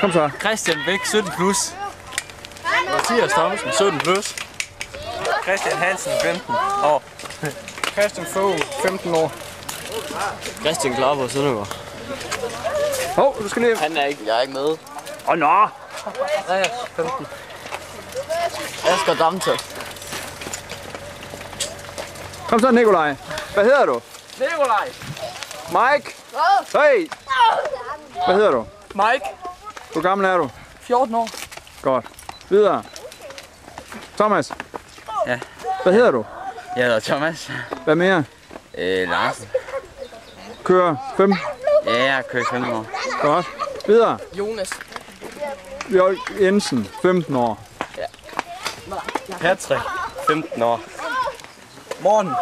Kom så. Christian Bæk, 17 plus. Mathias Thomsen, 17 plus. Christian Hansen, 15 år. Christian Fogh, 15 år. Christian Glapper, Søndergaard. Hov, du skal lige... Jeg er ikke med. Nå! Andreas, 15. Asger Damtoft. Kom så, Nikolaj. Hvad hedder du? Nikolaj. Mike. Hey. Hvad hedder du? Mike. Hvor gammel er du? 14 år. Godt. Videre. Thomas. Ja. Hvad hedder du? Jeg hedder Thomas. Hvad mere? Larsen. Kører 5. Ja, jeg kører 15 år. Godt. Videre. Jonas. Jørg Jensen, 15 år. Patrick, 15 år. Morten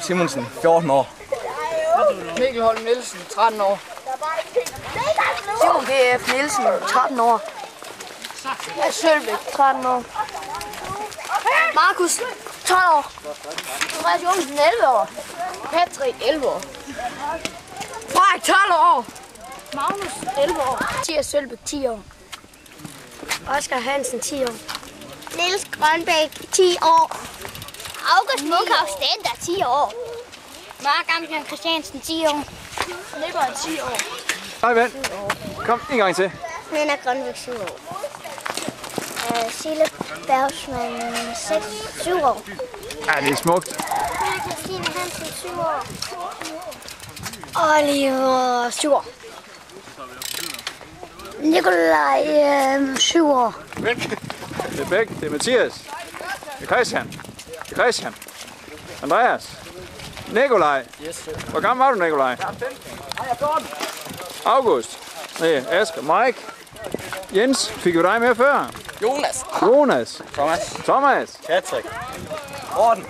Simonsen, 14 år. Mikkel Holm Nielsen, 13 år. Simon G.F. Nielsen, 13 år. Sølbæk, 13 år. Markus, 12 år. Andreas Jørgensen, 11 år. Patrick, 11 år. Frederik, 12 år. Magnus, 11 år. Mathias Sølbæk, 10 år. Oscar Hansen, 10 år. Niels Grønbæk, 10 år. August Munkhaus Stender, 10 år. Mark Amtjern Christiansen, 10 år. Nikolaj, 10 år. Hej, ven. Kom en gang til. Nina Grønbæk, 7 år. Sille Bergsmann, 7 år. Ja, det er smukt. Christine Hansen, 7 år. Oliver, 7 år. Nikolaj, 7 år. Det er Bæk, det er Mathias. Det er Christian. Det er Christian. Andreas. Nikolaj. Hvor gammel var du, Nikolaj? August. Nej, Asger. Mike. Jens. Fik vi dig med før? Jonas. Jonas. Thomas. Patrick. Morten.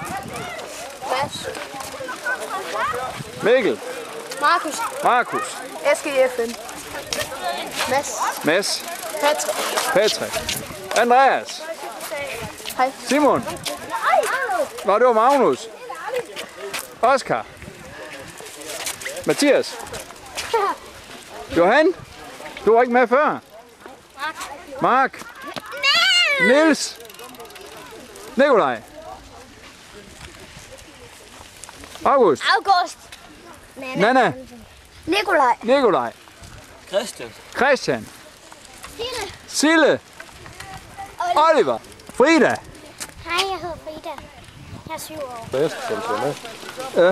Mikkel. Markus. SGFN. Mads. Patrick. Andreas. Hej. Simon. Var det Magnus? Oscar. Mathias. Johan. Du var ikke med før. Mark. Niels. Nikolaj. August. Nana. Nikolaj. Christian. Sille. Oliver. Frida. Hej, jeg hedder Frida. Jeg er 7 år. Ja.